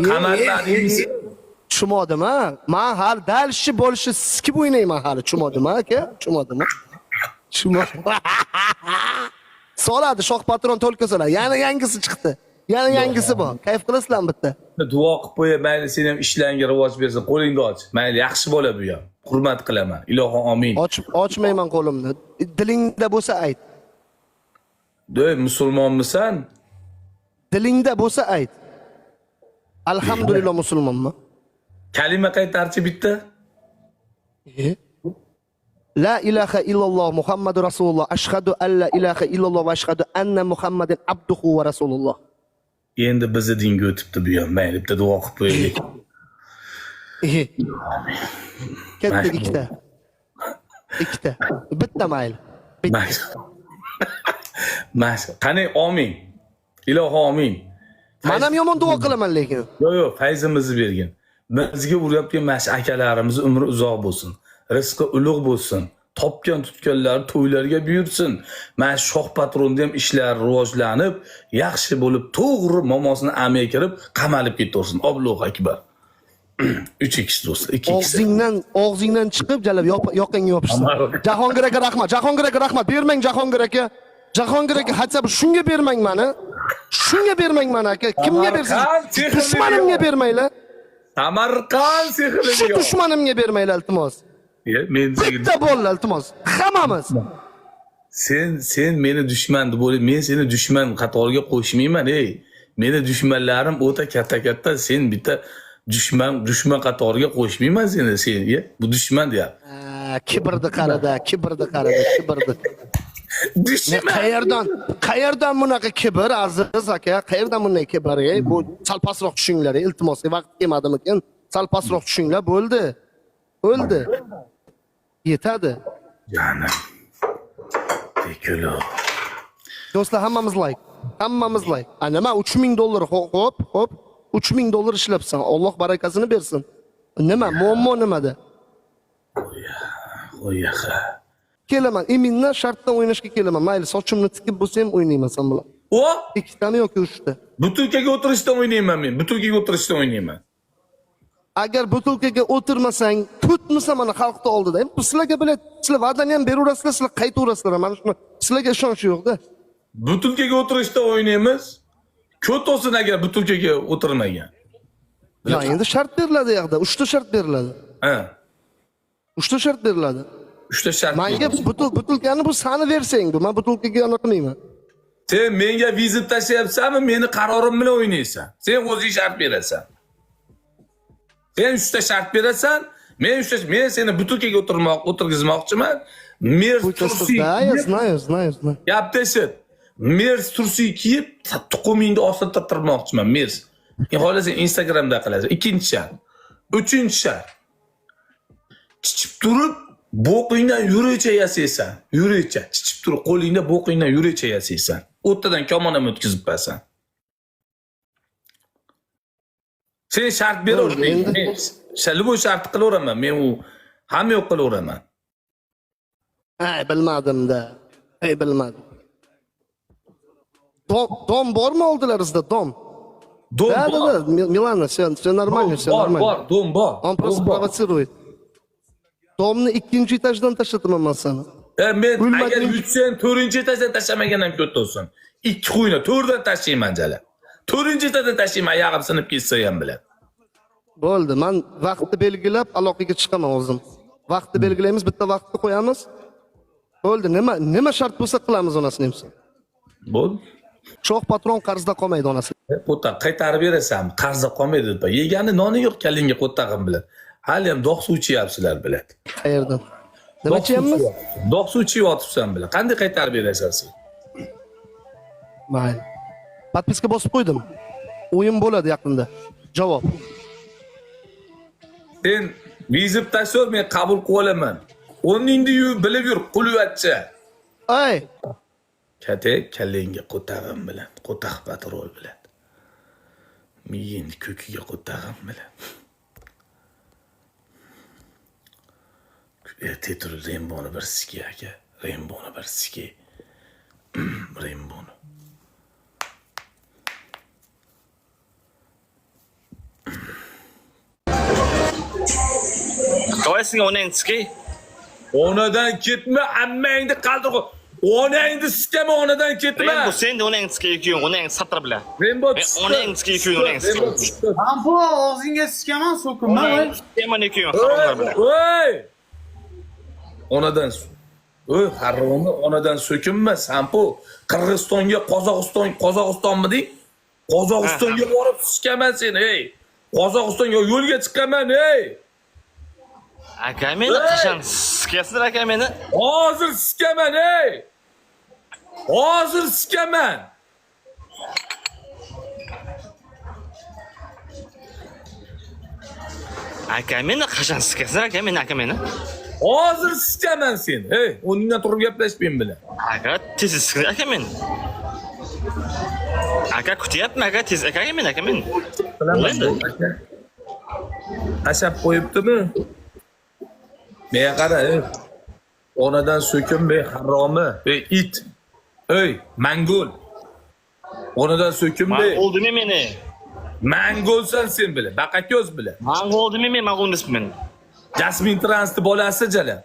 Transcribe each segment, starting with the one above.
Qamalladingiz. Tushunmadim ha. Men hali dal ishi bo'lishi sizki o'ynayman hali. Tushunmadim ha aka? Tushunmadim ha. Tushunmadim. Soladi shoh patron to'lka soladi. Yana yangisi chiqdi. Yana yangisi bor. Kayf qilasizlarmi bitta? Duo qilib qo'yay, mayli sen ham ishlaringga rivoj bersin, qo'lingni och. Mayli, yaxshi bola bu ham. Hurmat qilaman. Ilohim amin. Ochmayman qo'limni. Dilingda bo'lsa ayt. Do'y, musulmonmisan? Dilingda bo'lsa ayt. Alhamdulillah musulmonman. Kalima qaytarchi bitta. La ilaha illalloh Muhammadur Rasululloh. Ashhadu an la ilaha illalloh va ashhadu anna Muhammadan abduhu va rasululloh. Endi bizni dinga o'tibdi bu ham. Mayli, bitta duo qilib qo'yaylik. Katta ikkita. Ikkita. Bitta mayli. Mas. Qani amin. Ilohi amin. Men ham yomon duo qilaman lekin. Yo'q, fayzimizni bergin. Bizga uryapgan mash akalarimiz umri uzoq bo'lsin. Rizqi ulug' bo'lsin. Topgan tutganlar to'ylarga buyursin. Mana shoh patronda ham ishlar rivojlanib, yaxshi bo'lib, to'g'ri momosini amay kirib, qamalib ketaversin. Allohu akbar. 3x do'stlar, 2x. Og'zingdan chiqib, jalab yoqangga yopishsin. Jahongir aka rahmat. Jahongir aka rahmat. Bermang Jahongir aka. Jahongir aka hatsa shunga bermang meni. Shunga bermang meni aka. Kimga bersiz? Dushmanimga bermanglar. Samarqand sehrli. Shu dushmanimga bermanglar iltimos. Men bitta bo'ldi iltimos. Hammamiz. Sen meni dushman deb o'ylaysan. Men seni dushman qatoriga qo'shmayman, ey. Meni dushmanlarim o'ta katta. Sen bitta dushman qatoriga qo'shmayman seni. Sen, bu dushman deyapti. Kibrni qarada. Dushman. Qayerdan bunaqa kibr, aziz aka? Qayerdan bunday kibr? Bu sal pastroq tushinglar, iltimos. Vaqt kelmadimikin? Sal pastroq tushinglar, bo'ldi. O'ldi. Yetadi. Yana. Tekilo. Do'stlar, hammamiz like. Nima $3000 xo'p. $3000 ishlabsan. Alloh barakasini bersin. Nima? Muammo nimada? Qo'yaqa. Kelaman. Emindan shartdan o'ynashga kelaman. Mayli, sochimni tikib bo'lsa ham o'ynayman sen bilan. Ikkitami yoki uchta? Butulkaga o'tirishdan o'ynayman men. Butulkaga o'tirishdan o'ynayman. Agar butulkaga o'tirmasang, tutmasa mana xalqni oldida. Sizlarga bilet, sizlar va'dani ham beraverasizlar, sizlar qaytaverasizlar. Mana shuni sizlarga ishonch yo'q-da. Butulkaga o'tirishda o'ynaymiz. Ko't olsin agar butulkaga o'tirmagan. Ya endi shart beriladi yoqda. 3 ta shart beriladi. Ha. 3 ta shart beriladi. 3 ta shart. Menga butulkani bu sani bersang, men butulkaga yo'q qilmayman. Sen menga vizit tashlayapsanmi? Meni qarorim bilan o'ynaysan. Sen o'zing shart berasan. Sen 3 ta shart berasan, men seni butulkaga o'tirgizmoqchiman. Mers tursi. Знаю. Gapda shit. Mers tursi kiyib, tuqumingni ostida tirtirmoqchiman. Mers. Xohlasan Instagramda qilasan. Ikkinchi shart. Uchinchi shart. Chichib turib, bo'qingdan yuricha yasaysan. Yuricha. Chichib turib, qo'lingda bo'qingdan yuricha yasaysan. O'rtadan kamon ham o'tkazibsan. Sen shart beravering. Men bu shart qilaveraman. Men u hamma yo'q qilaveraman. Bilmadim-da. Bilmadim. Dom bormi oldilaringizda, dom? Dom bor. Да, Milana, sen нормально, sen нормально. Bor, dom bor. Он просто провоцирует. Domni 2-etajdan tashlataman men seni. Men agar yutsang 4-etajdan tashlamagan ham ko't olsin. 2 qo'yni 4dan tashlayman jala. 4-etajdan tashlayman, oyog'im sinib ketsa ham bilan. Bo'ldi, men vaqtni belgilab aloqaga chiqaman o'zim. Vaqtni belgilaymiz, bitta vaqtni qo'yamiz. Bo'ldi, nima shart bo'lsa qilamiz onasini ham. Bo'ldi. Shoh patron qarzda qolmaydi onasi. Qo'ta qaytarib berasanmi? Qarzda qolmaydi deb. Yegani noni yo'q kalingga qo'tag'im bilan. Hali ham dog' suv ichyapsizlar bilan. Qayerdan? Nima ichyapmiz? Dog' suv ichyapsan bilan. Qanday qaytarib berasan sen? Mayli. Podpiska bosib qo'ydim. O'yin bo'ladi yaqinda. Javob. Sen vizib tashor, men qabul qilib olaman. O'rningni bilib yur, qulvatcha. Ay. Kalingga qo'tag'im bilan, qo'taq patrol bilan. Miyingni ko'kiga qo'tag'im bilan. Titre Rainbow'ni bir siki aka. Rainbow'ni bir siki. Rainbow'ni. Давай senga onang chiqay. Onadan ketma, ammangni qaldir qo'y. Onangni sikama, onadan ketma. Rembo sen de onang chiqay ikiying, onang satr bilan. Rembo onang chiqay ikiying, onang chiqay. Ampo og'zingga sikaman so'kinma voy. Sen ikiying haromlar bilan. Oy! Onadan Oy, haromni onadan so'kinma, sampo. Qirg'izistonga, Qozog'istonmi deng? Qozog'istonga borib sikaman seni, ey. Qozog'istonga yo'lga chiqaman, ey. Aka meni qachon sikasizlar aka meni? Hozir sikaman, ey. Hozir sikaman. Aka meni qachon sikasizlar aka meni, aka meni? Hozir sikaman seni, ey. O'rningdan turib gaplashib men bilan. Aka tez sikasizlar aka meni. Aka kutyapman aka, tez aka meni, aka meni. Bilaman, aka. Qashab qo'yibdimi? Menga qara, ey. Onadan so'kinma, haromi, ey it. Ey, mangol. Onadan so'kinma. Mang'oldimi meni? Mangolsan sen bilan, baqako'z bilan. Mang'oldimi men, mang'ol emasman. Jasmin Transni bolasi jala.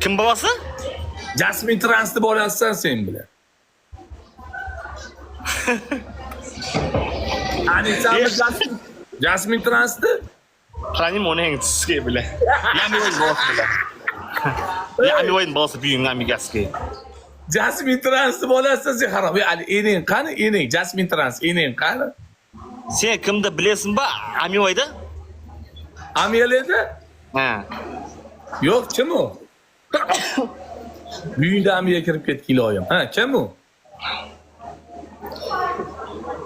Kim bolasi? Jasmin Transni bolasisan sen bilan. Ani sen Jasmin Transni? Qani onang chiqay bilan. Yami o'yin bolasi bilan. Yami o'yin bolasi buying amigaski. Jasmin Transni bolasisan sen harom. Ali ening qani? Ening Jasmin Trans, ening qani? Sen kimni bilasizmi? Amiyoyda? Amiyaleda? Ha. Yo'q, kim u? Uyingda amiya kirib ketdi iloyim. Ha, kim u?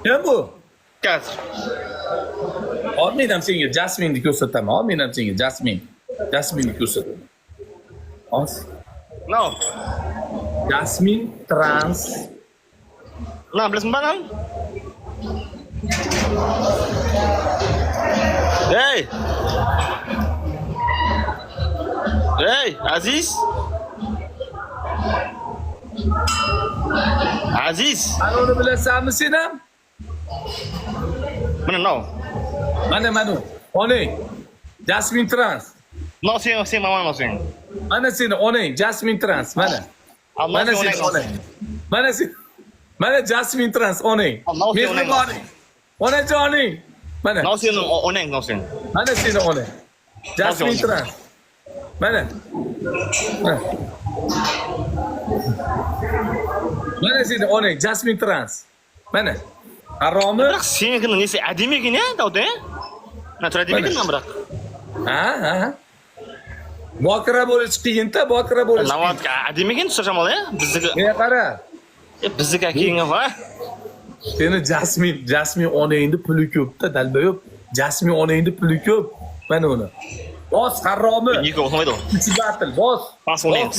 Kim bu? Gaz. Olmayman senga Jasminni ko'rsataman. Olmayman senga Jasminni ko'rsataman. Os. No. Jasmin Trans. Na, bilasizmi bana? Hey! Hey, Aziz! Aziz! Ana uni bilasanmi sen ham? Mana no. Mana. Onang. Jasmin Trans. No sen mama no sen. Mana seni onang Jasmin Trans, mana. Mana seni onang. Mana sen. Mana Jasmin Trans onang. Mehribon. Onajoning. Mana. No sen onang no sen. Mana seni onang. Jasmin Trans. Mana. Mana seni onang Jasmin Trans. Mana. Haromi? Biroq senikini nesi ademikin ya davda? Na tur ademikin nam biroq. Ha. Bokira bo'lish qiyin-da, bokira bo'lish. Navatka ademikin so'rasham ya? Bizniki. Menga qara. Bizniki keyingi va. Seni Jasmin onangni puli ko'p-da, dalbayo'p. Jasmin onangni puli ko'p. Mana uni. Bos haromi. Niko olmaydi. Kuchi batil, bos. Pas onang.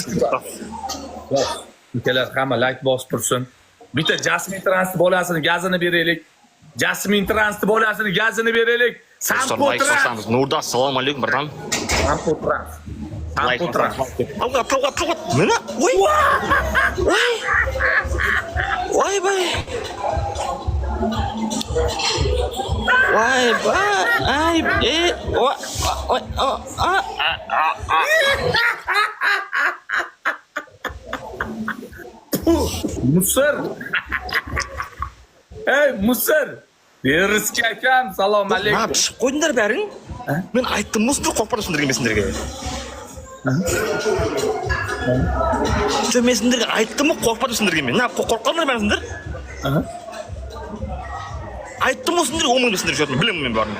Bos. Ukalar hamma like bosib tursin. Bitta Jasmin Trans bolasini gazini beraylik. Jasmin Trans bolasini gazini beraylik. Sampo Trans. Nurda assalomu alaykum birdan. Sampo Trans. Sampo Trans. To'g'at. Mana? Voy. Voy bay. Voy bay. Ay, Musir. Ey, Musir. Rizki akam, salom alaykum. Nima pishib qo'ydinglar baring? Men aytdim, musni qo'rqib sindirganman. Men sindirgan aytdimmi, qo'rqib sindirganman. Na qo'rqqanlar men sindir. Aytdim, sindir, o'mingni sindirishyapman, bilaman borni.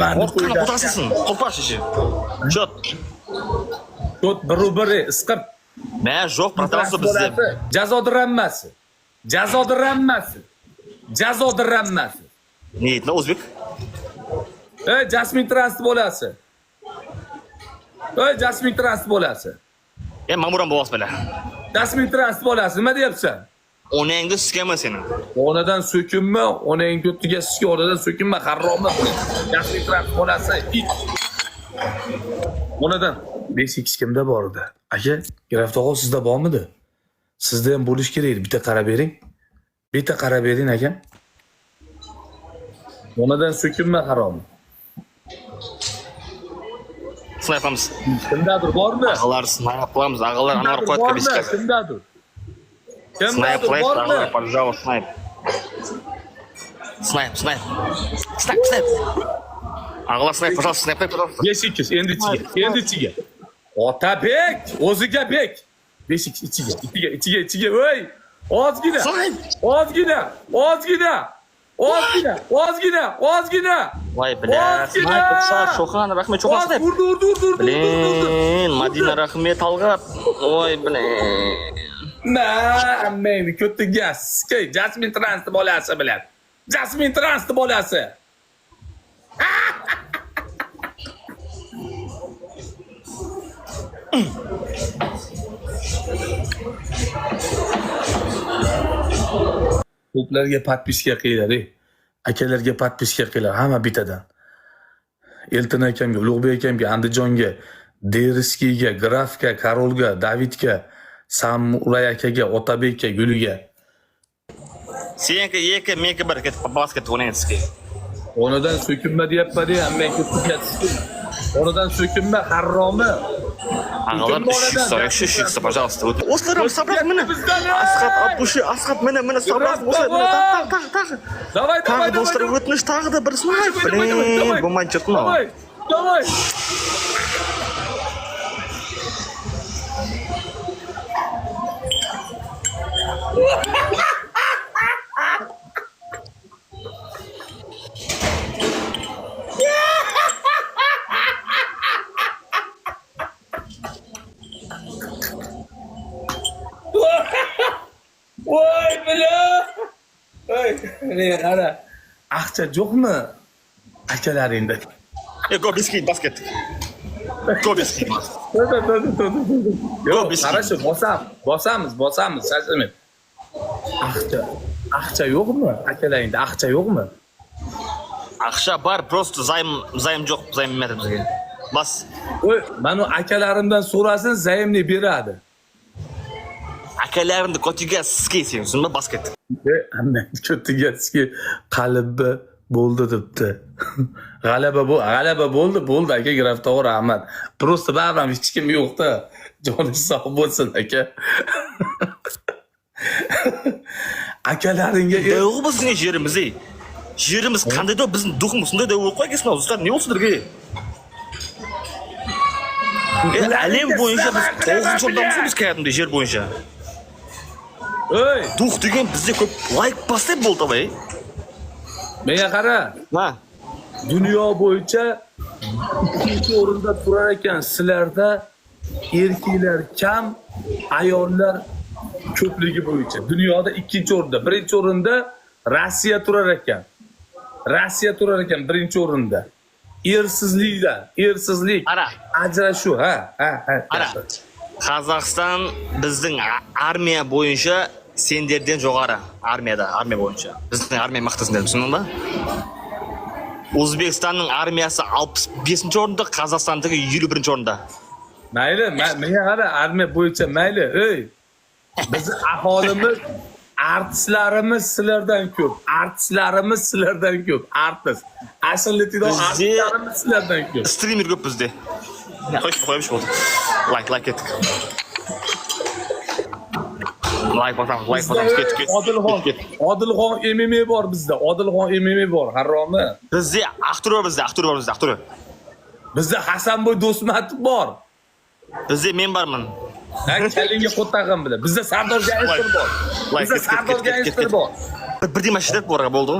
Mani Qo'rqqan otasisin, qo'rqash ishi. Shot. Shot biri isqib. Men yo'q, protokolda bizda. Jazodirlanmasi. Niyatli o'zbek. Ey, Jasmin Trans bolasi. Ma'muran bovoz bilan. Jasmin Trans bolasi, nima deyapsan? Onangni sikaman seni. Onadan so'kinma, onang ko'tiga siki, onadan so'kinma, haromni. Jasmin Trans bolasi, it. Onadan 5x kimda bor edi? Aka, Grafto'g'o sizda bormidi? Sizda ham bo'lish kerak. Bitta qarab bering. Aka. Onadan so'kinma, harom. Snipe qilamiz. Kimdadir bormi? Ag'alar snipe qilamiz. Ag'alar anor qo'yatga beshga. Kimdadir? Snipe Kimdadir qilaylik, bormi? ag'alar, пожалуйста, snipe. Snipe. Ag'alar snipe, пожалуйста, snipe, пожалуйста. 5-2 endi ichiga. Otabek, o'ziga bek. 5-2 ichiga. Voy! Ozgina. Voy, bilash, snipe qilsa, Shoxan, rahmat, Shoxan snipe. Urdi. Blin, Madina rahmat Talg'at. Voy, blin. Na, ammangni ko'tiga skey, Jasmine Trans bolasi bilan. Jasmine Trans bolasi. Ko'plarga podpiska qilinglar, akalarga podpiska qilinglar, hamma bitadan. Elton akamga, Ulug'bek akamga, Andijonga, Deriskiyga, Grafga, Karolga, Davidga, Samuray akaga, Otabekka, Guliga. Senga yeka menga bir ket basket o'ynaysiz. Onadan so'kinma deyapman-da, ammang ko'pchilik. Onadan so'kinma, harromi. Ag'alar shiksa, пожалуйста. O'slar sabrat meni. Asqat Abbushi, Asqat meni sabrat o'slar meni. Tag. Давай. Do'stlar o'tmish tag'ida bir snipe. Bo'lmay ketma. Давай. Voy bila. Voy, ana. Aqcha yo'qmi? Akalaringda. Go biscuit basket. Go biscuit. Yo'q, qarashu bosamiz, shashilmang. Aqcha yo'qmi? Akalaringda aqcha yo'qmi? Aqsha bar, просто zaym yo'q, zaym beradi bizga. Bas. Voy, mana akalarimdan so'rasin, zaymni beradi. Akalarimni ko'tiga skeysin, shunday basket. Ammang ko'tiga qalbi bo'ldi debdi. G'alaba bo'ldi aka, Grafto'g'ri Ahmad. Просто baribir hech kim yo'q-da. Joni sog' bo'lsin aka. Akalaringga Yo'q bizning yerimiz. Yerimiz qandaydir bizning duximiz shunday deb qo'ygan o'zlar ne o'sdirga. Alim bo'yicha biz 9-o'rdamiz biz kayatmda yer bo'yicha. Ey, Duh degan bizga ko'p like bosib bo'ldi voy. menga qara. Ha. Dunyo bo'yicha ikkinchi o'rinda turar ekan sizlarda erkaklar kam, ayollar ko'pligi bo'yicha. Dunyoda ikkinchi o'rinda, birinchi o'rinda Rossiya turar ekan. Birinchi o'rinda. Ersizlik. Ara. Ajrashuv, ha. Ara. Qozog'iston bizning armiya bo'yicha senderdan jo'g'ari armiya bo'yicha. Bizning armiya maqtasin dedim, tushundingmi? O'zbekistonning armiyasi 65-o'rinda, Qozog'istondagi 21-o'rinda. Mayli, menga qara, armiya bo'yicha mayli. Ey. Biz aholimiz artistlarimiz sizlardan ko'p. Artist. Aslida artistlarimiz sizlardan ko'p. Streamer ko'p bizda. Qo'yib bo'ldi. Like etdik. Like bosamiz, ket. Odilxon MMA bor bizda. Harromi. Bizda Aqtur bor bizda. Bizda Hasanboy Do'stmatov bor. Bizda men borman. Kalingga qo'ttag'im bilan. Bizda Sardor Gangster bor. Bir Dimash deb borga bo'ldi.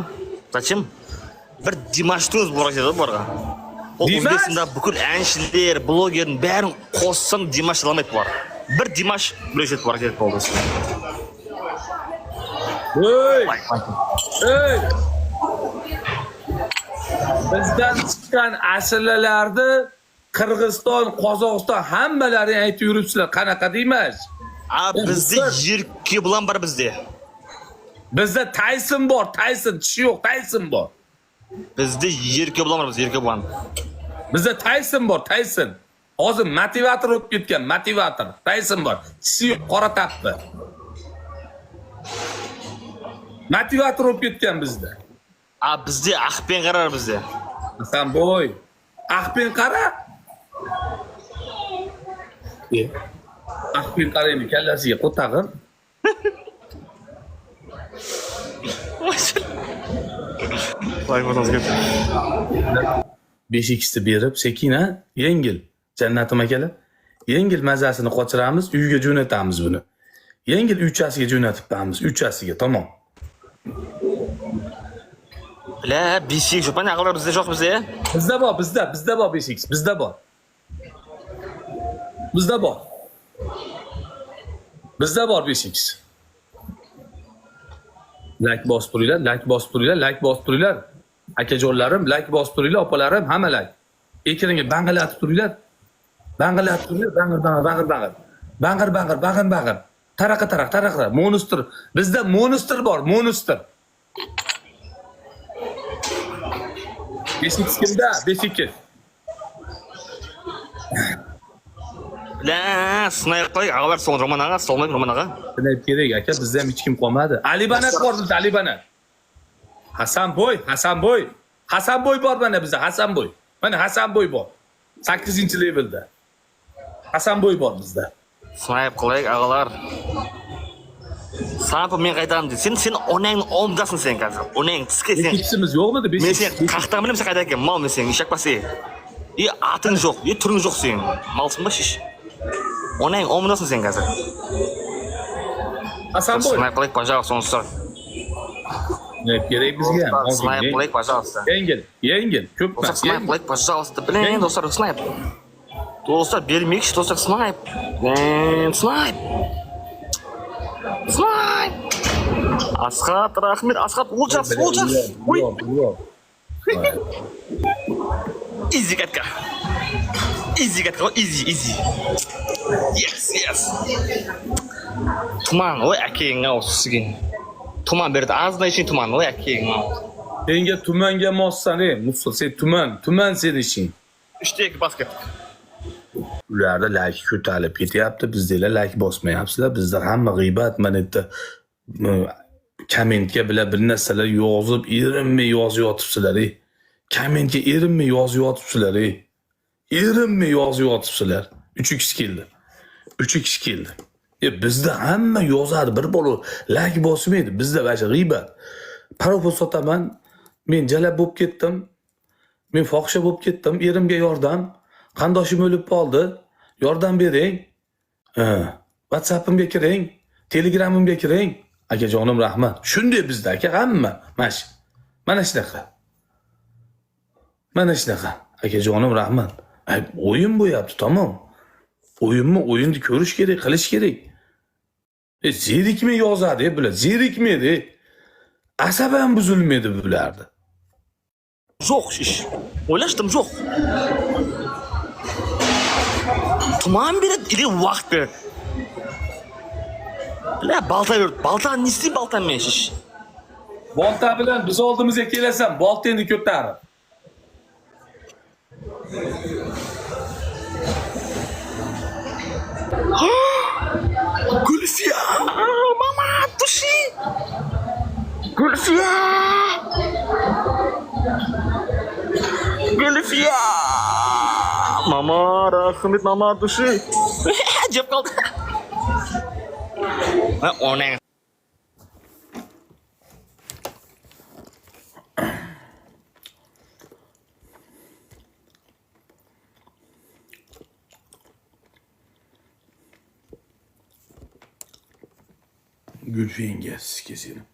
Zachем? Bir Dimash tuz borga borga. O'zbekistonda bukul anshlar, blogerning barini qo'shsin Dimash Lamet bor. Bir Dimash bloger borga bo'ldi. Ey! Bizdan chiqqan aslilarni Qirg'iziston, Qozog'iston hammalaring aytib yuribsizlar. Qanaqa deymiz? Bizda yirki bilan bor bizda. Bizda Tyson bor, tishi yo'q, Tyson bor. Bizda yirki bilan. Bizda Tyson bor. Hozir motivator bo'lib ketgan, Tyson bor. Tishi yo'q, qora tapdi. Motivator bo'lib ketgan bizda. Bizda Aqpen qarar bizda. Hasanboy. Aqpen qara. Akbil qarayni kallasiga qo'tag'in. Voy bo'lsangiz gap. 5x'ni berib, sekina, yengil. Jannatim akalar. Yengil mazasini qochiramiz, uyga jo'natamiz buni. Yengil uchasiga jo'natib beramiz, uchasiga, tamom. La, 5 jo'pan aqlar bizda yo'q bizda. Bizda bor, bizda bor 5x, bizda bor. Bizda bor. Bizda bor 5x. Like bosib turinglar, like bosib turinglar, like bosib turinglar. Akajonlarim, like bosib turinglar, opalarim, hamma like. Ekranga bang'alatib turinglar. Bang'alatib turinglar, bang'ir. Taraqa. Monster. Bizda monster bor, monster. 5x kimda? 5x. La, sniper qo'y, aqlar so'ng romanaga, romanaga. Nima kerak aka? Bizda ham hech kim qolmadi. Ali Banat bor bizda, Ali Banat. Hasanboy bor mana bizda, Hasanboy. Mana Hasanboy bor. 8-levelda. Hasanboy bor bizda. Sniper qo'y, aqlar. Sniper men qaytaram dedi. Sen onangni omdasin sen hozir. Onang tiske sen. Ikisimiz yo'qmidi? Men sen qaxtam bilan sen qaytarkan, mal men sen ishak pasi. Ating yo'q, turing yo'q sen. Malsınma shish. Onang omdasin sen hozir. Hasanboy. Sniper qo'y, пожалуйста, so'ngsa. Ne kerak bizga? Sniper qo'y, пожалуйста. Yengil. Ko'p emas. Sniper qo'y, пожалуйста. Блин, do'stlar, sniper. Do'stlar, bermekchi, do'stlar, sniper. Sniper. Asqat, rahmet, Asqat, o'ljas. Uy. Yo'q. Easy katka, easy. Yes. Tuman, oy akang olsin. Tuman berdi, azna ishing tuman, oy akang. Senga tumanga mossan, Musul, sen tuman sen ishing. 3 basket. Ularda like ko'tarib ketyapti, bizdalar like bosmayapsizlar. Bizda hamma g'iybat, mana yerda kommentga bir narsalar yozib, erinmay yozib yotibsizlar. Kommentga erinmay yozib yotibsizlar. Erinmay yozib yotibsizlar. 3x keldi. Bizda hamma yozadi, bir bola like bosmaydi. Bizda vasha g'iybat. Parofos sotaman, men jalab bo'lib ketdim. Men fohisha bo'lib ketdim, erimga yordam. Qandoshim o'lib qoldi. Yordam bering. WhatsApp'imga kiring, Telegram'imga kiring. Akajonim rahmat. Shunday bizda aka hamma. Mana shunaqa. Akajonim rahmat. O'yin bo'yapti, tamom. O'yinni ko'rish kerak, qilish kerak. Zerikmay yozadi bular, zerikmaydi. Asabam buzilmaydi bularda. Yo'q ish. O'ylashdim, yo'q. Tuman beradi, ili vaqt beradi. La balta berdi. Balta nisi balta mesh. Bolta bilan biz oldimizga kelasan, boltangni ko'tarib. Gulfiya, mama tushi. Gulfiya. Mama rahmet, mama tushi. Jeb qoldi. Onang. Gülfiye yengesiz keselim.